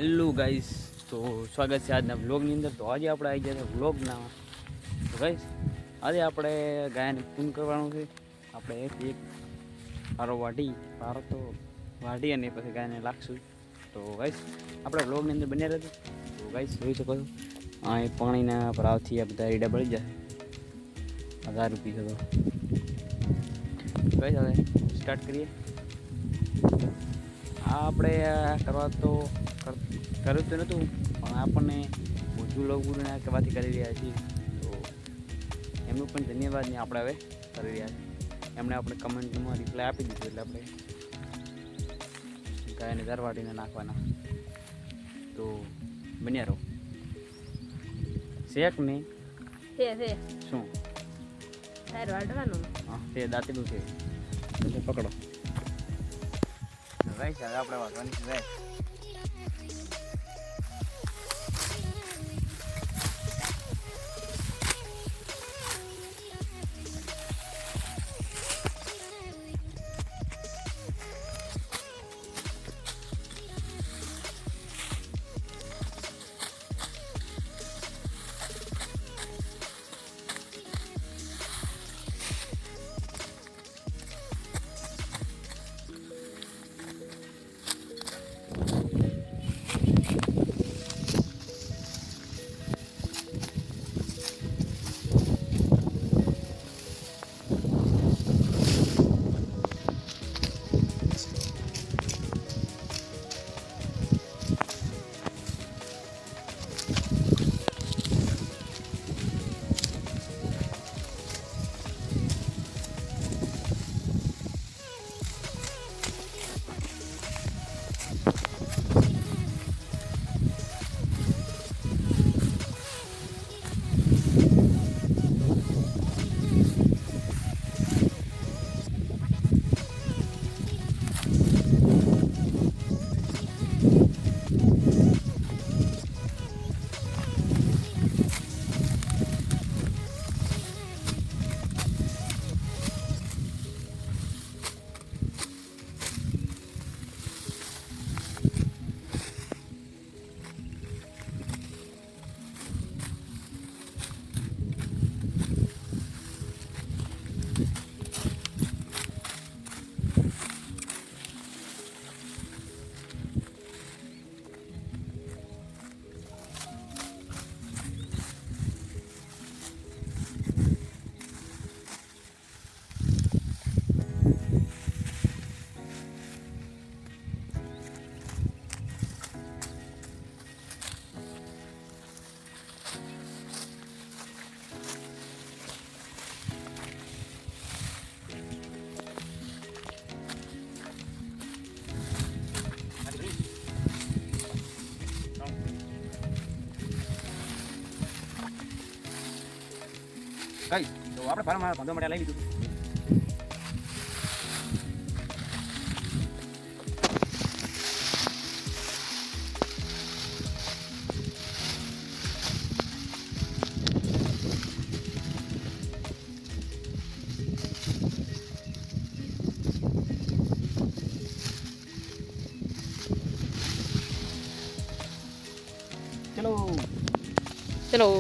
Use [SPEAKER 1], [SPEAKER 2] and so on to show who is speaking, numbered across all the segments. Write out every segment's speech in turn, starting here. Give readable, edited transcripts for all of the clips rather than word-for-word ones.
[SPEAKER 1] Hello guys, તો સ્વાગત છે આજના વ્લોગની અંદર. તો આજે આપણે આવી ગયા વ્લોગના. તો ગાઈસ આજે આપણે ગાયને પૂન કરવાનું છે. આપણે એક પારો વાઢી અને પછી ગાયને લાગશું. તો ગાઈસ આપણે વ્લોગની અંદર બન્યા રહેતું. તો ગાઈસ જોઈ શકો છો અહીં પાણીના ભાવથી આ બધા રીડા બળી જાય. 1000 રૂપિયા તો ગાઈસ હવે સ્ટાર્ટ કરીએ. આપણે કરવા તો કર્યું તો નહોતું, પણ આપણને ઓછું લોકોને કહેવાથી કરી રહ્યા છીએ. તો એમનું પણ ધન્યવાદ ને આપણે હવે કરી રહ્યા છીએ. એમણે આપણે કમેન્ટમાં રિપ્લાય આપી દીધું, એટલે આપણે ગાયને દરવાટીને નાખવાના. તો બન્યા રહો. શેક ને શું હા તે દાંતેલું છે, પકડો. હવે આપણે વાગવાની છે. કઈ તો આપણે ભારમાં ધંધો માટે લઈ લીધું. ચલો ચલો.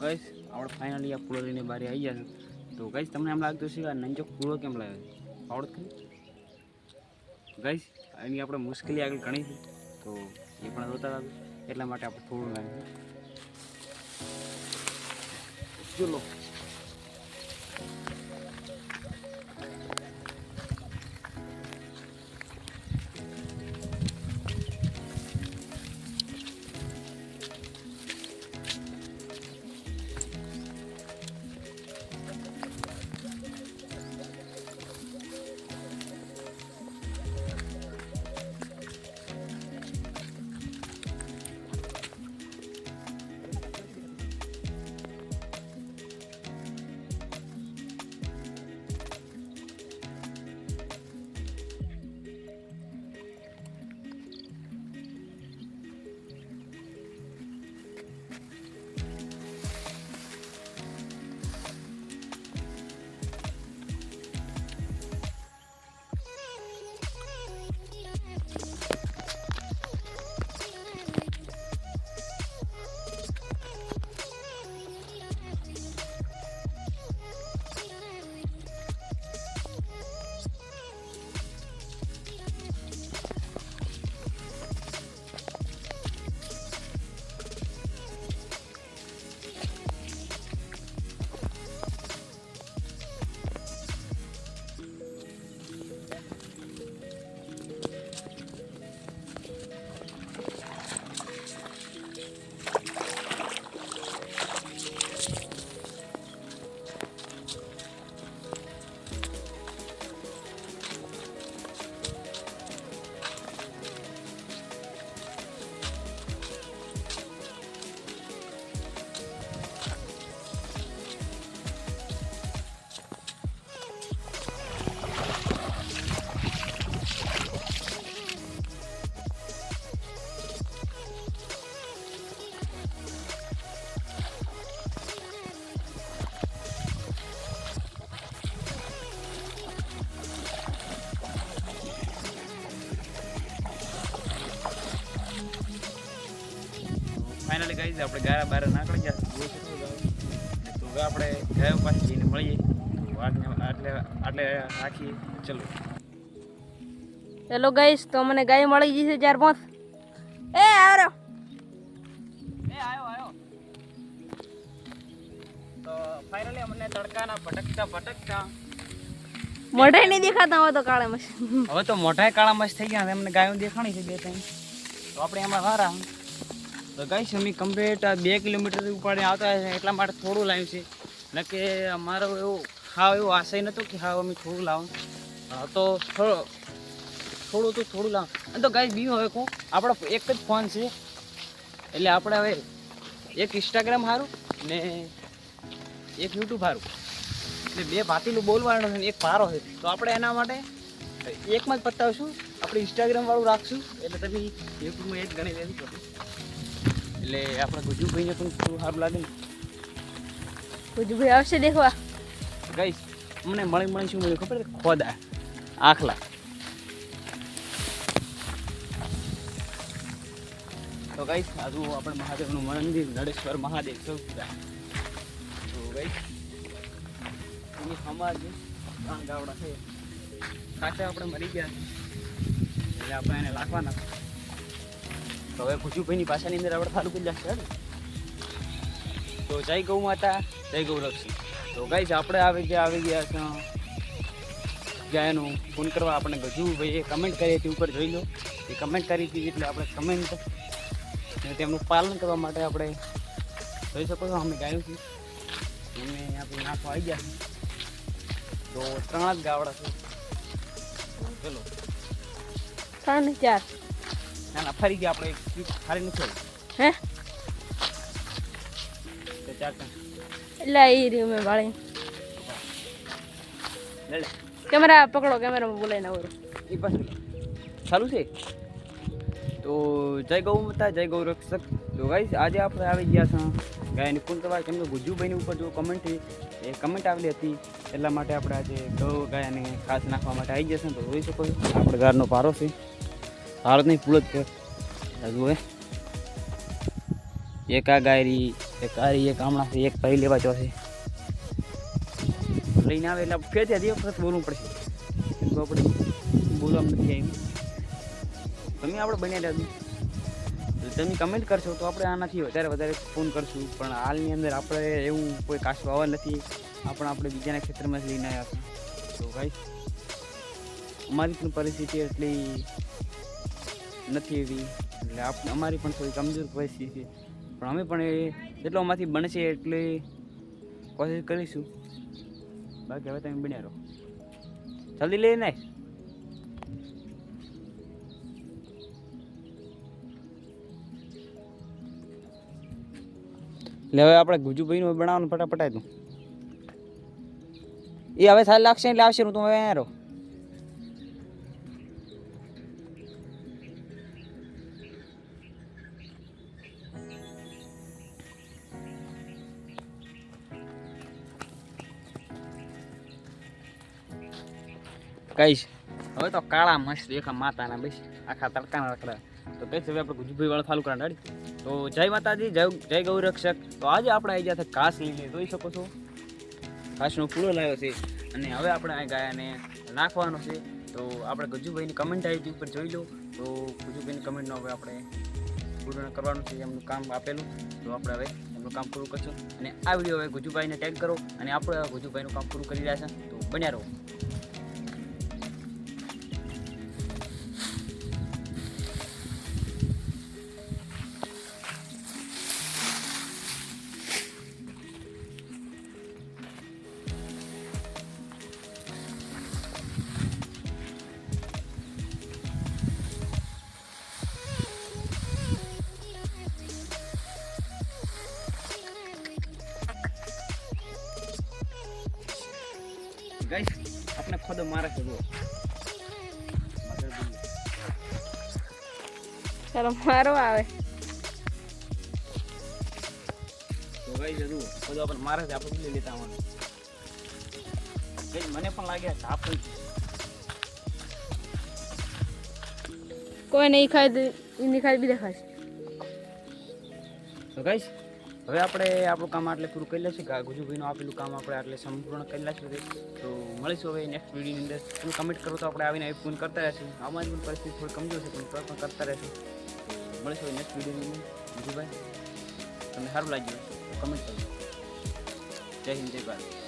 [SPEAKER 1] ગાઈસ આપણે ફાઇનલી આ કૂળો લઈને બહાર આવી ગયા છે. તો ગાઈસ તમને એમ લાગતું છે કે આ નંજો કૂળો કેમ લાવ્યો છે આવડત ખરી ગાઈસ એની આપણે મુશ્કેલી આગળ ઘણી છે તો એ પણ જોતા લાગે એટલા માટે આપણે થોડું લાવ્યું છે ચલો. ફાઇનલી ગાઈઝ આપણે ગારા બાર નાખી ગયા તો હવે આપણે ગાયો પાસે જઈને મળીએ આટલે રાખીએ ચલો.
[SPEAKER 2] હેલો ગાઈસ તો મને ગાય મળી ગઈ છે 4-5 આવ્યો
[SPEAKER 1] તો ફાઇનલી અમને તડકાના ભટકતા
[SPEAKER 2] મોઢે નહીં દેખાતા હોય તો કાળા મસ
[SPEAKER 1] હવે તો મોઢાએ કાળા મસ થઈ ગયા અમને ગાયો દેખાણી છે 2-3 તો આપણે એમાં હારા તો ગાઈસ અમે કમ્પ્લીટ 2 કિલોમીટર ઉપાડે આવતા છે એટલા માટે થોડું લાવ્યું છે ન કે અમારો એવો આશય નહોતો કે અમે થોડું લાવું તો થોડું લાવું અને તો ગાઈસ બીજું હવે કહું આપણો એક જ ફોન છે એટલે આપણે હવે એક ઇન્સ્ટાગ્રામ સારું ને એક યુટ્યુબ સારું એટલે 2 ભાતીલું બોલવાનું છે એક પારો છે તો આપણે એના માટે એકમાં જ પતાવશું આપણે ઇન્સ્ટાગ્રામ વાળું રાખશું એટલે તમે યુટ્યુબમાં એક ગણી લેવું પડે એટલે આપણે ગુજુભાઈને પણ થોડું સારું લાગે ને
[SPEAKER 2] ગુજુભાઈ આવશે દેખવા
[SPEAKER 1] ગાઈસ મને મળી શું મળ્યું ખબર ખોદા આખલા તો ગાઈસ આજુ આપણે મહાદેવનું મંદિર નળેશ્વર મહાદેવ સૌ તો ગાઈસ એની સમાજ ગાવડા છે કાચા આપણે મરી ગયા એટલે આપણે એને લાખવાના તો હવે ગુજુભાઈની પાછાની અંદર આપણે ચાલુ કરી જશે તો જય ગૌ માતા જય ગૌરક્ષી. તો ગાઈસ આપણે આવી ગયા છે ગાયનું ફોન કરવા આપણે ગજુભાઈએ કમેન્ટ કરી હતી ઉપર જોઈ લો એ કમેન્ટ કરી હતી એટલે આપણે કમેન્ટ અને તેમનું પાલન કરવા માટે આપણે જોઈ શકો છો અમે ગાયું છે એમને આપણે નાખવા આવી ગયા છે તો 3 જ ગાવડા છે ચલો
[SPEAKER 2] 3 ને 4
[SPEAKER 1] ના ફરી ગયા આપણે ફરી નથી
[SPEAKER 2] હે
[SPEAKER 1] તો 4
[SPEAKER 2] એટલે એ રહ્યું મેં વાળી
[SPEAKER 1] લે
[SPEAKER 2] કેમેરા પકડો કેમેરામાં બોલાઈને આવો
[SPEAKER 1] એ પાછું ચાલુ છે. તો જય ગૌ માતા જય ગૌ રક્ષક. તો ગાઈસ આજે આપણે આવી ગયા છે ગાયની પૂન કરવા કેમ કે ગુજ્જુભાઈની ઉપર જો કમેન્ટ એ કમેન્ટ આવેલી હતી એટલા માટે આપણે આજે ગૌ ગાયને ખાસ નાખવા માટે આવી જશે. તો જોઈ શકો છો આપણે ગારનો પારો છે ભારતની પૂળ જ છે હજુ એક આ ગાયરી એક આરી એક હમણાંથી એક ભાઈ લેવા જો છે લઈને આવે એટલે ફેર દે વખત બોલવું પડશે કેમ કે આપણે બોલવામાં નથી આવી તમે આપણે બન્યા રહ્યા તમે કમેન્ટ કરશો તો આપણે આનાથી વધારે ફોન કરશું પણ હાલની અંદર આપણે એવું કોઈ કાશો આવવા નથી આપણે બીજાના ક્ષેત્રમાં જ લઈને આવ્યા હતા તો ભાઈ અમારી પણ પરિસ્થિતિ એટલી નથી એવી એટલે અમારી પણ થોડી કમજોર પરિસ્થિતિ છે પણ અમે પણ જેટલો અમારાથી બનશે એટલી કોશિશ કરીશું બાકી હવે તમે બન્યા રહો જલ્દી લઈ નાખ એટલે હવે આપણે ગુજુભાઈનું બનાવવાનું ફટાફટ તું એ હવે સારી લાગશે એટલે આવશે હું તું હવે અહીંયા રહો કહીશ હવે તો કાળા મસ્ત દેખા માતાના બેસ આખા તડકાના રખડા તો કહીશ હવે આપણે ગુજુભાઈ વાળા ચાલુ કરા ડાડી તો જય માતાજી જય ગૌ રક્ષક તો આજે આપણે આવી ગયા ઘાસ લઈને જોઈ શકો છો ઘાસનો પૂળો લાવ્યો છે અને હવે આપણે આ ગાયાને નાખવાનો છે તો આપણે ગુજુભાઈની કમેન્ટ આવી હતી ઉપર જોઈ લો તો ગુજુભાઈની કમેન્ટનો હવે આપણે પૂર્ણ કરવાનું છે એમનું કામ આપેલું તો આપણે હવે એમનું કામ પૂરું કરશું અને આ વિડીયો હવે ગુજુભાઈને ટેગ કરો અને આપણે ગુજુભાઈનું કામ પૂરું કરી રહ્યા છે તો બન્યા રહો ગાઈસ આપણે ખોદો મારે છે જુઓ
[SPEAKER 2] ચાલો મારો આવે
[SPEAKER 1] તો ગાઈસ જુઓ ખોદો આપણે મારે છે આપણે બી લેતા આવવાનું ગાઈસ મને પણ લાગે તાપ
[SPEAKER 2] કોઈ નહીં ખાય એની ખાય બી દેખાશે
[SPEAKER 1] તો ગાઈસ હવે આપણે આપણું કામ આટલે પૂરું કરી લઈશું ગુજુભાઈનું આપેલું કામ આપણે આટલે સંપૂર્ણ કરી લઈશું તો મળીશું હવે નેક્સ્ટ વિડીયોની અંદર તમે કમેન્ટ કરો તો આપણે આવીને ફોન કરતા રહેશું અમારી પણ પરિસ્થિતિ થોડી કમજોર છે પણ પણ કરતા રહેશું તો મળીશું નેક્સ્ટ વિડીયોની અંદર ગુજુભાઈ તમને સારું લાગ્યું કમેન્ટ કરજો જય હિન્દ જય ભારત